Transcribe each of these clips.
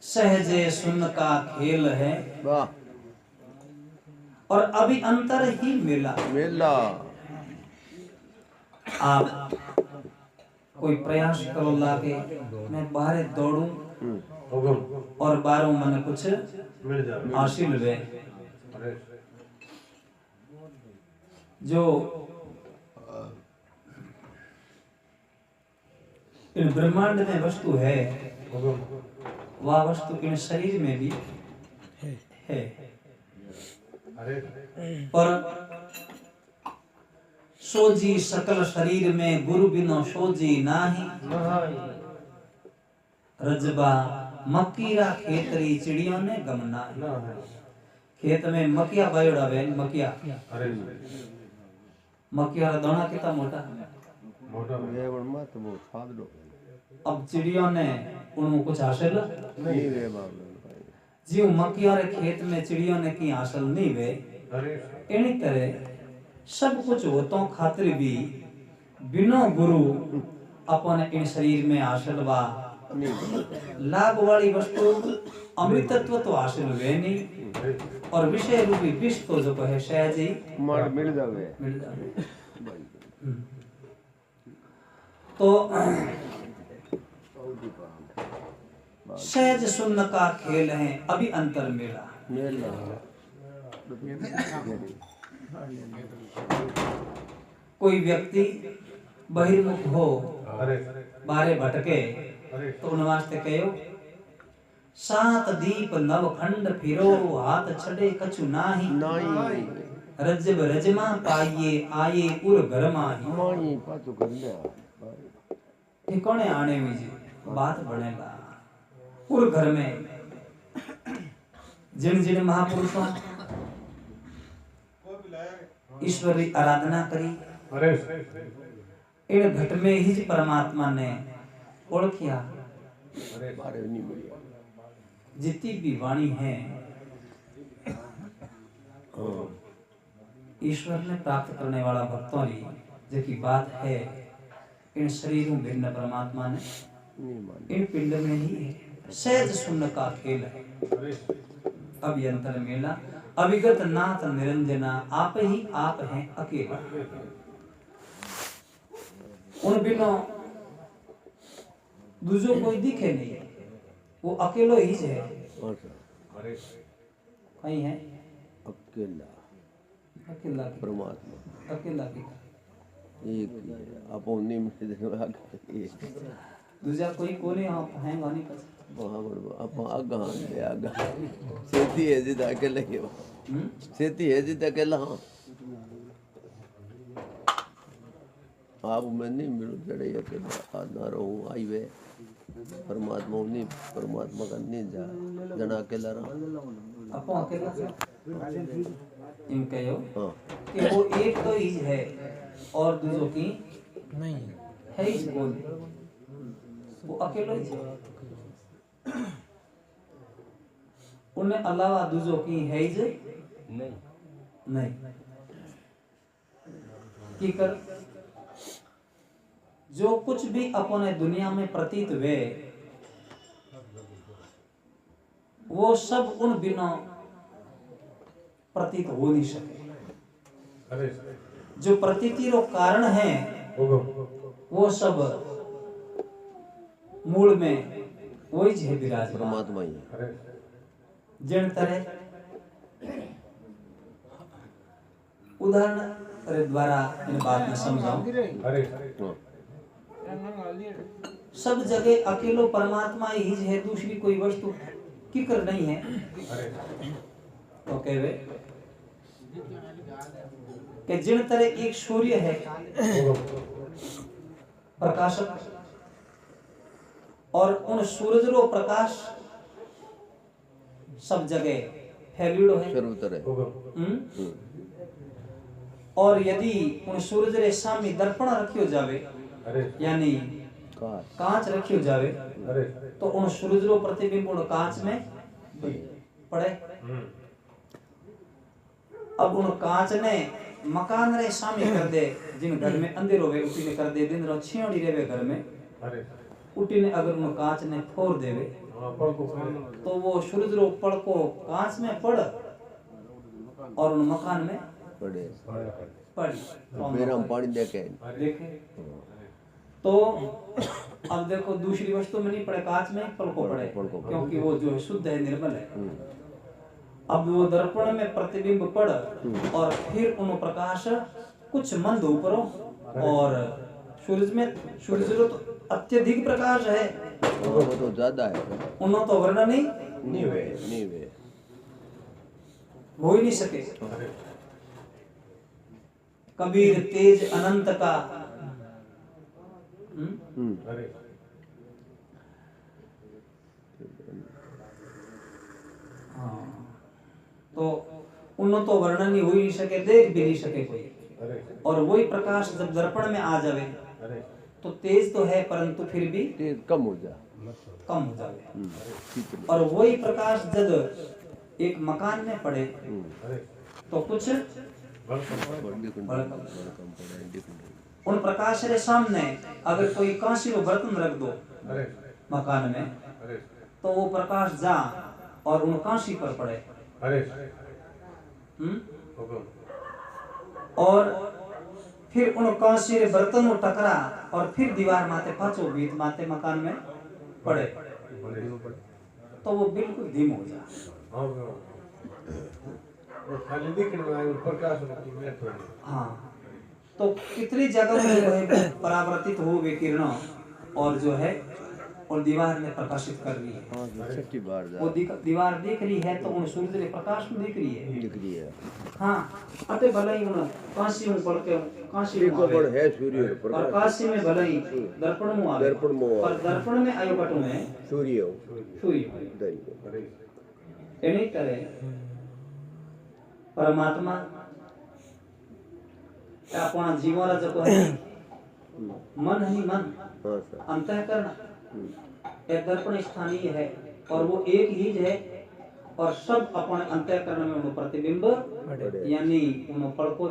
सहजे सुन का खेल है और अभी अंतर ही मिला। आप कोई प्रयास करो लाके मैं बाहर दौड़ूं और बारों मन कुछ हासिल वे। जो इन ब्रह्मांड में वस्तु है वह वस्तु इन शरीर में भी है, पर सोजी सकल शरीर में गुरु बिनो सोजी नाही। रजबा मकीरा खेतरी चिड़ियों ने गमना। खेत में मकिया बायोड़ा वे मकिया मकिया रा दाना कितना मोटा अब चिड़ियों ने उनको कुछ हासिल नहीं वे। जीव मकिया रे खेत में चिड़ियों ने की हासिल नहीं वे। इनी तरह सब कुछ होतों खातिर भी बिना गुरु अपने इन शरीर में हासिल वा लाभ वाली वस्तु अमृतत्व तो हासिल वे नहीं और विषय रूपी विष तो जो कहे सहज ही मिल जावे। तो सहज सुन्न का खेल है अभी अंतर मेला। कोई व्यक्ति बहिर्मुख हो बारे भटके तो उन वास्ते कहो सात दीप नव खंड फिरो हाथ छड़े कछु नाही। रजब रजमा पाइए आए उर घर माही। ठिकाने आने में जी बात बनेगा। उर घर में जिन जिन महापुरुषों ईश्वर की आराधना करी इन घट में ही परमात्मा ने ओळखिया। जितनी भी वाणी है ईश्वर ने प्राप्त करने वाला भक्तों की जो बात है इन शरीरों भिन्न परमात्मा ने इन पिंड में ही है। सहज सुन्न का खेल है अभियंतर मेला। अविगत नाथ निरंजना आप ही आप हैं अकेला। उन बिना दूसरों कोई दिखे नहीं, वो अकेलो ही है। कहीं है अकेला अकेला परमात्मा अकेला की एक अपनी में दूसरा कोई कोने आप हैं गानी पर आप आगा ले आगा सेती है जिद अकेले ही सेती है जिद अकेला। हाँ आप मैं नहीं मिलूं जड़े अकेला ना रहूं आई वे परमात्मा नहीं परमात्मा का नहीं जा जना अकेला रहा आपो अकेला इन कहो कि वो एक तो ही है और दूसरों की नहीं है ही कौन वो अकेला ही है। उन्हें अलावा दूसरों की है ही नहीं कि कर जो कुछ भी अपने दुनिया में प्रतीत हुए वो सब उन बिना प्रतीत हो नहीं सके। जो प्रतीति रो कारण है वो सब मूल में वही है विराज परमात्मा ही है। जिन तरह उदाहरण द्वारा इन बात में समझाऊं। सब जगह अकेलो परमात्मा ही है, दूसरी कोई वस्तु किकर नहीं है। तो कहवे कि जिन तरह एक सूर्य है प्रकाशक और उन सूरज रो प्रकाश सब जगह फैलियो है और यदि उन सूरज रे सामने दर्पण रखियो जावे यानी कांच रखियो जावे तो उन सूरज रो प्रतिबिंब उन कांच में पड़े। अब उन कांच ने मकान रे सामने कर दे, जिन घर में अंधेरो वे उठी ने कर दे, दिन रो छियोड़ी रेवे घर में उठी ने अगर उन कांच ने फोड़ देवे तो वो सूरज रो पड़को कांच में पड़ और उन मकान में पड़े पड़ी मेरा पानी देखे देखे। तो अब देखो दूसरी वस्तु में नहीं पड़े, कांच में पड़को पड़े, क्योंकि वो जो है शुद्ध है, निर्मल है। अब वो दर्पण में प्रतिबिंब पड़ और फिर उन प्रकाश कुछ मंद ऊपरों और सूरज रो तो अत्यधिक प्रकाश है, वो तो ज्यादा है उन्हों तो वर्णन नहीं वे हो ही नहीं सके। कबीर तेज अनंत का तो उन्हों तो वर्णन ही हो ही नहीं सके, देख भी नहीं सके कोई। और वही प्रकाश जब दर्पण में आ जावे तो तेज तो है परंतु फिर भी तेज कम हो जावे। और वही प्रकाश जब एक मकान में पड़े तो कुछ उन प्रकाश के सामने अगर कोई कांसी रो बर्तन रख दो मकान में तो वो प्रकाश जा और उन कांसी पर पड़े और फिर उन कांसी रे बर्तन को टकरा और फिर दीवार माते पाछो भीत माते मकान में पड़े तो वो बिल्कुल धीम हो जा। हाँ, तो कितनी जगह में जो है परावर्तित हो वे किरणों और जो है और दीवार में प्रकाशित कर रही है। वो दीवार दिख रही है तो उन सूरज के प्रकाश में दिख रही है। हाँ, अटे भले ही उन कांसी में पड़ के कांसी को पड़ है सूर्य और कांसी में भले ही दर्पण में आवे पर दर्पण में आयो कटो में सूर्य एनी तरह परमात्मा अपना जीवन रा जो है मन ही मन अंतःकरण एक दर्पण स्थानीय है और वो एक ही है और सब अपने अंतःकरण में उन प्रतिबिंब यानी उन पड़को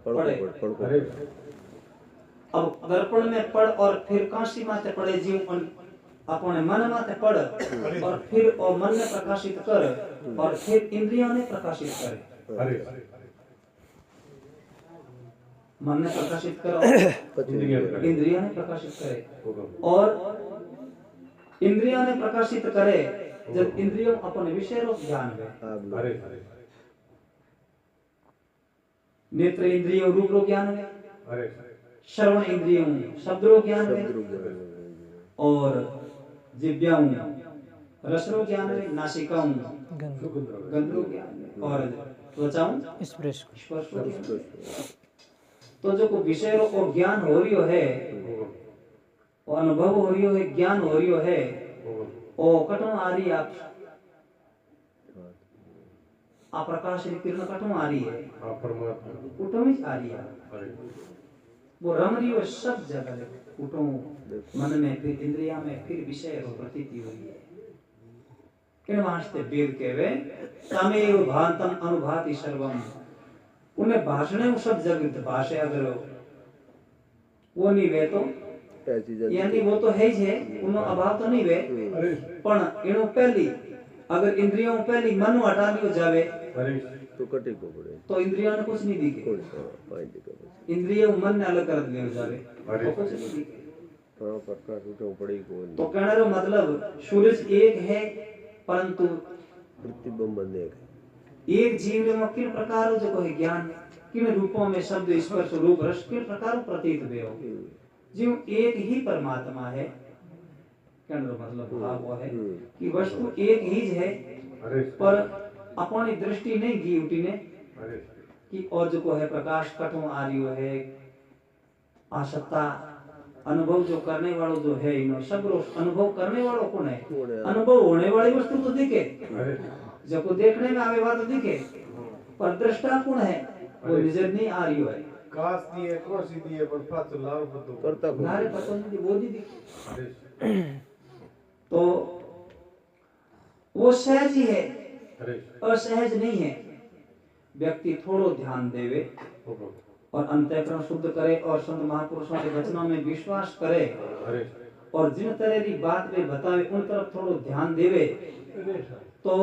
पड़े। अब दर्पण में पड़ और फिर कांसी माते पड़े जीव अपने मन माते पड़ और फिर और मन ने प्रकाशित कर और फिर इंद्रियों ने प्रकाशित करे। मन ने प्रकाशित कर इंद्रियों ने प्रकाशित करे और इंद्रियों ने प्रकाशित करे जब इंद्रियों अपने विषय रो ध्यान में नेत्र इंद्रियों रूप रो ज्ञान में श्रवण इंद्रियों शब्द रो ज्ञान में और जिह्वाओं रस रो ज्ञान में नासिकाओं गंध रो ज्ञान में और त्वचाओं स्पर्श रो। तो जो को विषय रो ज्ञान हो रियो है और अनुभव हो रियो है ज्ञान हो रियो है ओ कटो आ रही आप प्रकाश की किरण कटो आ रही है उठो में आ रही है वो रम रही है सब जगह उठो मन में फिर इंद्रिया में फिर विषय रो प्रतीति हुई है। इन वास्ते वेद कहवे तमेव भांतम अनुभाति सर्वम उन्हें भाषणे में सब जगत भाषे अगर वो नहीं वे तो यानी वो तो है ही है उनो अभाव तो नहीं वे पण इनो पहली अगर इंद्रियों पहली मन हटा लियो जावे तो कटे को पड़े तो इंद्रियों ने कुछ नहीं दिखे इंद्रियों मन ने अलग कर दियो जावे तो कुछ नहीं दिखे तो प्रकाश उठो पड़ी को तो कहने रो मतलब सूरज एक है परंतु प्रतिबिंब अनेक एक जीव में किन प्रकार जो कोई ज्ञान किन रूपों में शब्द स्पर्श रूप रस किन प्रकार प्रतीत वे हो जीव एक ही परमात्मा है। कहने का मतलब भाव वो है कि वस्तु एक ही है पर अपनी दृष्टि नहीं की उठी ने कि और जो को है प्रकाश कटो आ रही है आसक्ता अनुभव जो करने वालों जो है इन सब अनुभव करने वालों कौन है अनुभव होने वाली वस्तु तो दिखे जब को देखने में आवे बात दिखे पर दृष्टा कौन है वो नजर नहीं आ रही है काश दिए कोसी दिए पर फात लाव बतो करता नारे पता नहीं वो नहीं दिखे तो वो सहज ही है असहज नहीं है। व्यक्ति थोड़ो ध्यान देवे और अंतःकरण शुद्ध करे और संत महापुरुषों के वचनों में विश्वास करे और जिन तरह की बात वे बतावे उन तरफ थोड़ो ध्यान देवे तो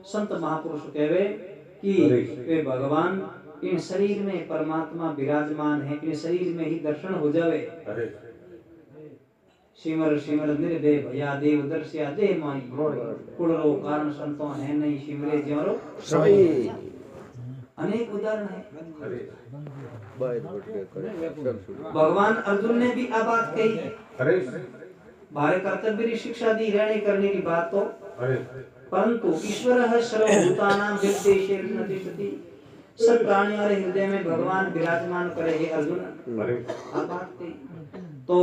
संत महापुरुष कहवे कि वे भगवान इन शरीर में परमात्मा विराजमान है, इन शरीर में ही दर्शन हो जावे। सिमर सिमर निर्भय भया देव दर्शिया देह माई कुड़रो कारण संतों है नहीं सिमरे ज्योरो सही अनेक उदाहरण है। बाहर भगवान अर्जुन ने भी आ बात कही, भारे कर्तव्य की शिक्षा दी रहने करने की बात तो, परंतु ईश्वर है सर्वभूतानां हृदयेषु तिष्ठति, सब प्राणियों के हृदय में भगवान विराजमान करे। हे अर्जुन आ बात कही तो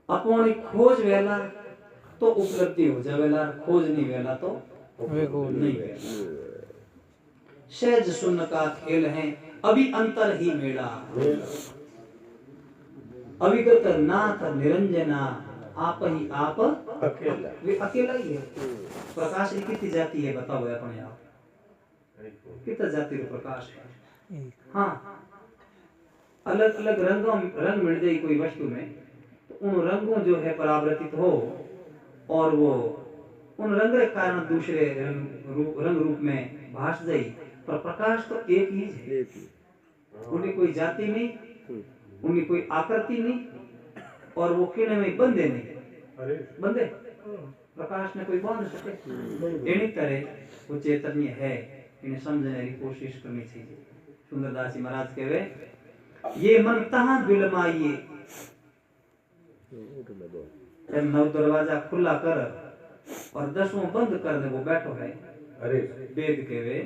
अपनी खोज वेला तो उपलब्धि हो जावेला, खोज नहीं वेला तो नहीं वेला। सहज सुन का खेल है अभी अंतर ही मेला, अविगत नाथ निरंजना आप ही आप अकेला वे अकेला ही है। प्रकाश की कितनी जाती है बताओ अपने आप, कितना जाती है प्रकाश है। हाँ अलग अलग रंग मिल जाए कोई वस्तु में तो उन रंगों जो है परावर्तित हो और वो उन रंग के कारण दूसरे रंग रूप में भास जाए, पर प्रकाश तो एक ही है। उनकी कोई जाति नहीं, उनकी कोई आकृति नहीं और वो किरण में बंधे नहीं, बंधे प्रकाश में कोई बांध सके। इन्हीं तरह वो चैतन्य है, इन्हें समझने की कोशिश करनी चाहिए। सुंदरदास जी महाराज कहे ये मन तहां बिलमाइए, नव दरवाजा खुला कर और 10वां बंद कर दे वो बैठो है। वेद कहे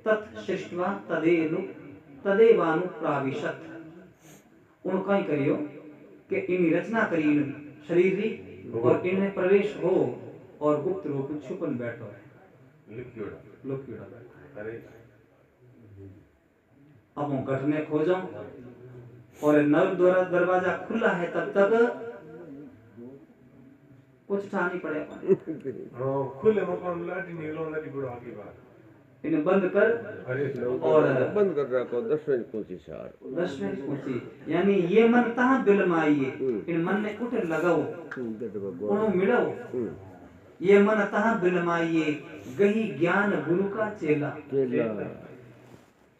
तत् सृष्टवा तदेवानु प्राविशत, उनका ही करियो कि इन रचना करी इन शरीर की और इनमें प्रवेश हो और गुप्त रूप छुपन बैठो है। लुक्योड़ा अब हम गठ में खो जाऊं और नव दरवाजा खुला है तब तक कुछ ठा नहीं पड़ेगा। खुले मकान लाटी निकलो ना बड़ो आगे बात इन्हें बंद कर और बंद कर रखो 10वें पूछी सार 10वें पूछी यानी ये मन तहां बिलमाइए, इन मन ने उठ लगाओ उन्हों मिलाओ। ये मन तहां बिलमाइए गही ज्ञान गुरु का चेला,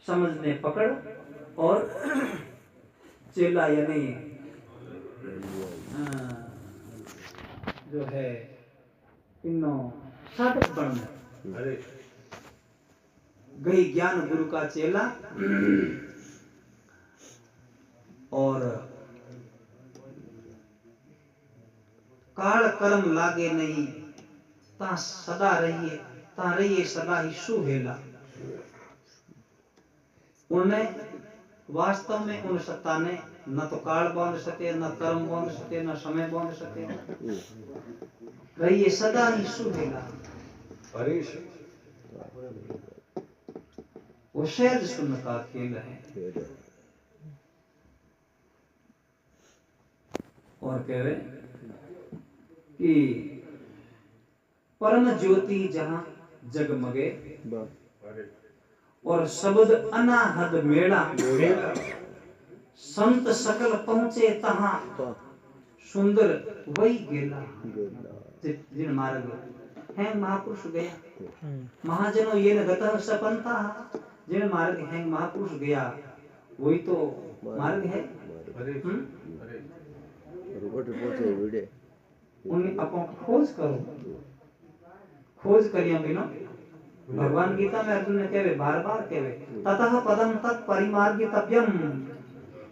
समझने पकड़ और चेला यानी जो है इन्नो साधक बनना। गई ज्ञान गुरु का चेला और काल कर्म लागे नहीं ता सदा रहिए सदा ही सुहेला। उन्हें वास्तव में उन सत्ता ने न तो काल बांध सके, न कर्म बांध सके, न समय बांध सके, रहिए सदा ही सुहेला। वो सहज सुन का खेल है। और कहे कि परम ज्योति जहां जगमगे और शब्द अनाहद मेला, संत सकल पहुंचे तहां सुंदर वही गेला। जिन मार्ग है महापुरुष गया महाजनों ये न गतः सपंता, जिन मार्ग है महापुरुष गया वही तो मार्ग है। उन्हें अपन खोज करो, खोज करिए बिना। भगवान गीता में अर्जुन ने कहे बार बार कहे ततः पदम तत् परिमार्गितव्यम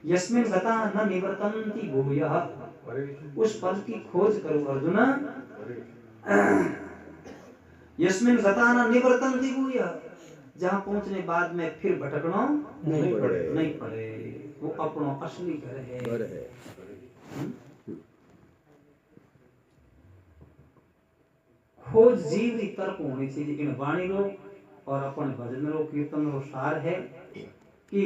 यस्मिन् गता न निवर्तन्ति भूयः। उस पद की खोज करो अर्जुन, यस्मिन् गता न निवर्तन्ति भूयः, जहां पहुंचने बाद में फिर भटकना नहीं पड़े। वो अपना असली घर है। खोज जीव की तरफ होनी चाहिए, लेकिन वाणी रो और अपन भजन रो कीर्तन रो सार है कि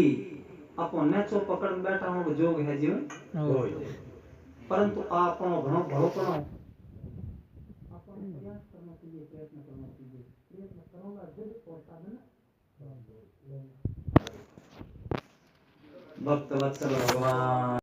अपन नेचो पकड़ बैठा हो जोग है जीव, परंतु आपनो घणो भलो करो अपन प्रयास करना चाहिए, प्रयत्न करना चाहिए। प्रयत्न करोगा जब और साधन भक्त वत्सल भगवान